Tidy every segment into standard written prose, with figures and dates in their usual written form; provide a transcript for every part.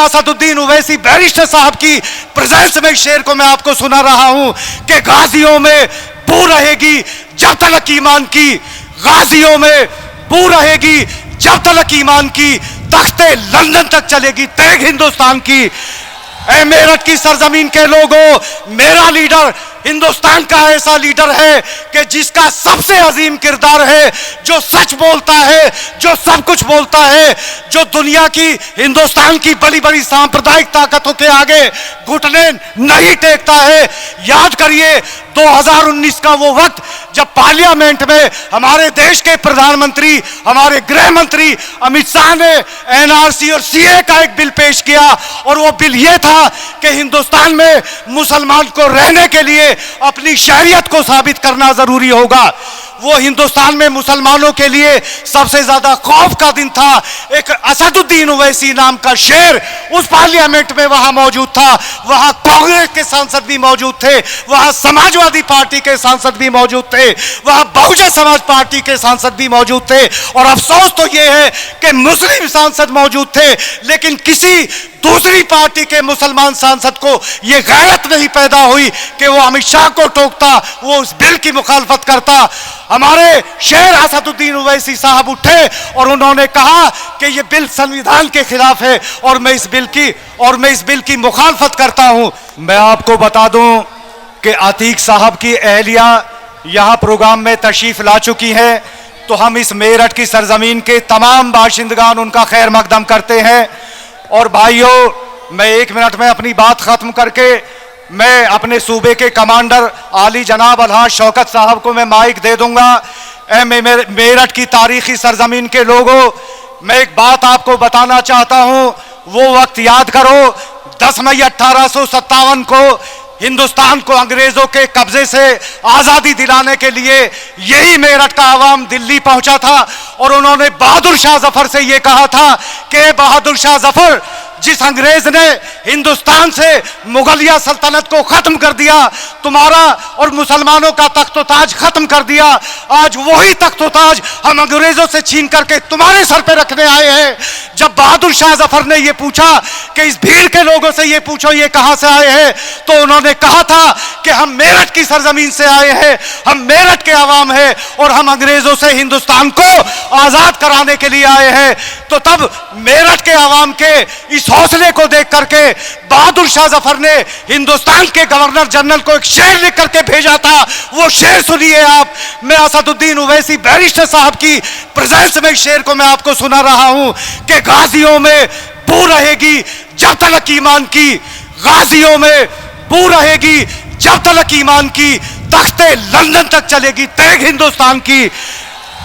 Asaduddin Owaisi barrister साहब की presence में शेर को मैं आपको सुना रहा हूं कि गाजियों में बू रहेगी जब तक ईमान की, गाजियों में बू रहेगी जब तक ईमान की, तख्ते लंदन तक चलेगी तेग हिंदुस्तान की। ऐ मेरठ की सरजमीन के लोगों, मेरा लीडर हिंदुस्तान का ऐसा लीडर है कि जिसका सबसे अजीम किरदार है, जो सच बोलता है, जो सब कुछ बोलता है, जो दुनिया की, हिंदुस्तान की बड़ी बड़ी सांप्रदायिक ताकतों के आगे घुटने नहीं टेकता है। याद करिए 2019 का वो वक्त जब पार्लियामेंट में हमारे देश के प्रधानमंत्री, हमारे गृह मंत्री अमित शाह ने एनआरसी और सीए का एक बिल पेश किया, और वो बिल ये था कि हिंदुस्तान में मुसलमान को रहने के लिए अपनी शहरियत को साबित करना जरूरी होगा। वो हिंदुस्तान में मुसलमानों के लिए सबसे ज्यादा खौफ का दिन था। एक असदुद्दीन ओवैसी नाम का शेर उस पार्लियामेंट में वहां मौजूद था। वहां कांग्रेस के सांसद भी मौजूद थे, वहां समाजवादी पार्टी के सांसद भी मौजूद थे, वहां बहुजन समाज पार्टी के सांसद भी मौजूद थे। और अफसोस तो यह है कि मुस्लिम सांसद मौजूद थे, लेकिन किसी दूसरी पार्टी के मुसलमान सांसद को यह गैरत नहीं पैदा हुई कि वो अमित शाह को टोकता, वो उस बिल की मुखालफत करता। हमारे शेर असदुद्दीन ओवैसी साहब उठे और उन्होंने कहा कि यह बिल संविधान के खिलाफ है और मैं इस बिल की मुखालफत करता हूं। मैं आपको बता दूं कि अतीक साहब की अहलिया यहां प्रोग्राम में तशरीफ ला चुकी है, तो हम इस मेरठ की सरजमीन के तमाम बाशिंदगान उनका खैर मकदम करते हैं। और भाइयों, मैं 1 मिनट में अपनी बात खत्म करके मैं अपने सूबे के कमांडर आली जनाब अलहाज शौकत साहब को मैं माइक दे दूंगा। मेरठ की तारीखी सरजमीन के लोगों, मैं एक बात आपको बताना चाहता हूं। वो वक्त याद करो 10 मई 1857 को हिंदुस्तान को अंग्रेजों के कब्जे से आजादी दिलाने के लिए यही मेरठ का आवाम दिल्ली पहुंचा था, और उन्होंने बहादुर शाह जफर से यह कहा था कि बहादुर शाह जफर, जिस अंग्रेज ने हिंदुस्तान से मुगलिया सल्तनत को खत्म कर दिया, तुम्हारा और मुसलमानों का तख्तोताज खत्म कर दिया, आज वही तख्तोताज हम अंग्रेजों से छीन करके तुम्हारे सर पे रखने आए हैं। जब बहादुर शाह जफर ने यह पूछा कि इस भीड़ के लोगों से यह पूछो ये कहां से आए हैं, तो उन्होंने कहा था कि हम मेरठ की सरजमीन से आए हैं, हम मेरठ के आवाम हैं और हम अंग्रेजों से हिंदुस्तान को आजाद कराने के लिए आए हैं। तो तब मेरठ के आवाम के इस हौसले को देख करके बहादुर शाह जफर ने हिंदुस्तान के गवर्नर जनरल को एक शेर लिख करके भेजा था। वो शेर सुनिए आप। मैं असदुद्दीन ओवैसी बैरिस्टर साहब की प्रेजेंस में शेर को मैं आपको सुना रहा हूं कि गाजियों में बू रहेगी जब तक ईमान की, गाजियों में बू रहेगी जब तक ईमान की, तख्ते लंदन तक चलेगी तेग हिंदुस्तान की।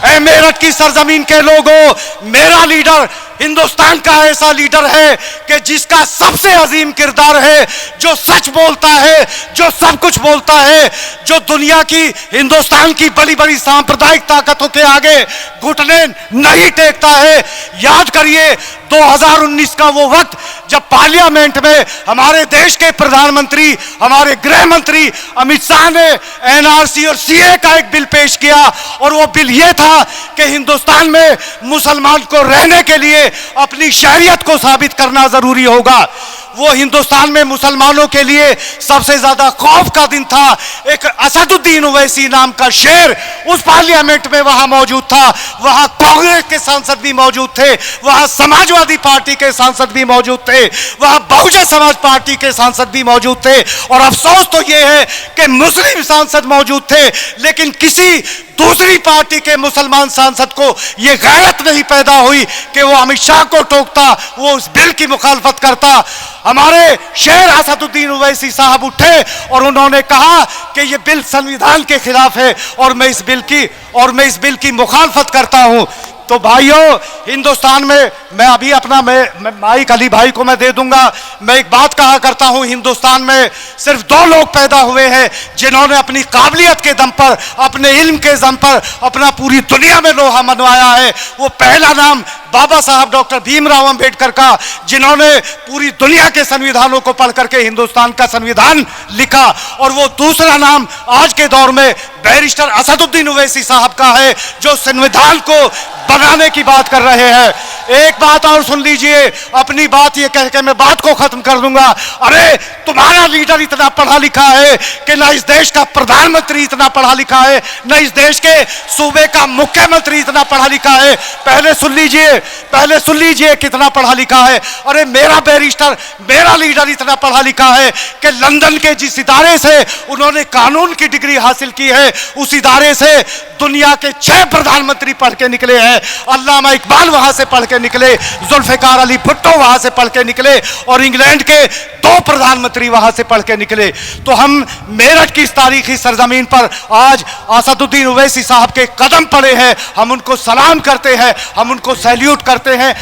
ऐ मेरठ की सरजमीन के लोगों, मेरा लीडर हिंदुस्तान का ऐसा लीडर है कि जिसका सबसे अजीम किरदार है, जो सच बोलता है, जो सब कुछ बोलता है, जो दुनिया की, हिंदुस्तान की बड़ी बड़ी सांप्रदायिक ताकतों के आगे घुटने नहीं टेकता है। याद करिए 2019 का वो वक्त जब पार्लियामेंट में हमारे देश के प्रधानमंत्री, हमारे गृह मंत्री अमित शाह ने एनआरसी और सीए का एक बिल पेश किया, और वो बिल ये था कि हिंदुस्तान में मुसलमान को रहने के लिए अपनी शहरियत को साबित करना जरूरी होगा। वो हिंदुस्तान में मुसलमानों के लिए सबसे ज्यादा खौफ का दिन था। एक असदुद्दीन ओवैसी नाम का शेर उस पार्लियामेंट में वहां मौजूद था, वहां कांग्रेस के सांसद भी मौजूद थे, वहां समाजवादी पार्टी के सांसद भी मौजूद थे, वहां बहुजन समाज पार्टी के सांसद भी मौजूद थे। और अफसोस तो यह है कि मुस्लिम सांसद मौजूद थे, लेकिन किसी दूसरी पार्टी के मुसलमान सांसद को यह गैरत नहीं पैदा हुई कि वो अमित शाह को टोकता, वो उस बिल की मुखालफत करता। हमारे शेर असदुद्दीन ओवैसी साहब उठे और उन्होंने कहा कि यह बिल संविधान के खिलाफ है और मैं इस बिल की मुखालफत करता हूं। तो भाइयों, हिंदुस्तान में मैं अभी अपना मैं माइक अली भाई को मैं दे दूंगा। मैं एक बात कहा करता हूं, हिंदुस्तान में सिर्फ 2 लोग पैदा हुए हैं जिन्होंने अपनी काबिलियत के दम पर, अपने इल्म के दम पर अपना पूरी दुनिया में लोहा मनवाया है। वो पहला नाम बाबा साहब डॉक्टर भीमराव अंबेडकर का, जिन्होंने पूरी दुनिया के संविधानों को पढ़ करके हिंदुस्तान का संविधान लिखा। और वो दूसरा नाम आज के दौर में बैरिस्टर असदुद्दीन ओवैसी साहब का है, जो संविधान को बनाने की बात कर रहे हैं। एक बात और सुन लीजिए, अपनी बात ये कह के मैं बात को खत्म कर दूंगा। अरे तुम्हारा लीडर इतना पढ़ा लिखा है कि ना इस देश का प्रधानमंत्री इतना पढ़ा लिखा है, ना इस देश के सूबे का मुख्यमंत्री इतना पढ़ा लिखा है। पहले सुन लीजिए कितना पढ़ा लिखा है। अरे मेरा बैरिस्टर, मेरा लीडर इतना पढ़ा लिखा है कि लंदन के जिस इदारे से उन्होंने कानून की डिग्री हासिल की है, उस इदारे से दुनिया के 6 प्रधानमंत्री पढ़ के निकले हैं। अल्लामा इकबाल वहां से पढ़ के निकले, जुल्फिकार अली भुट्टो वहां से पढ़ के निकले, और इंग्लैंड के 2 प्रधानमंत्री वहां से पढ़ के निकले। तो हम मेरठ की इस तारीखी सरजमीन पर आज असदुद्दीन ओवैसी साहब के कदम पड़े हैं, हम उनको सलाम करते हैं, हम उनको सैल्यूट करते हैं।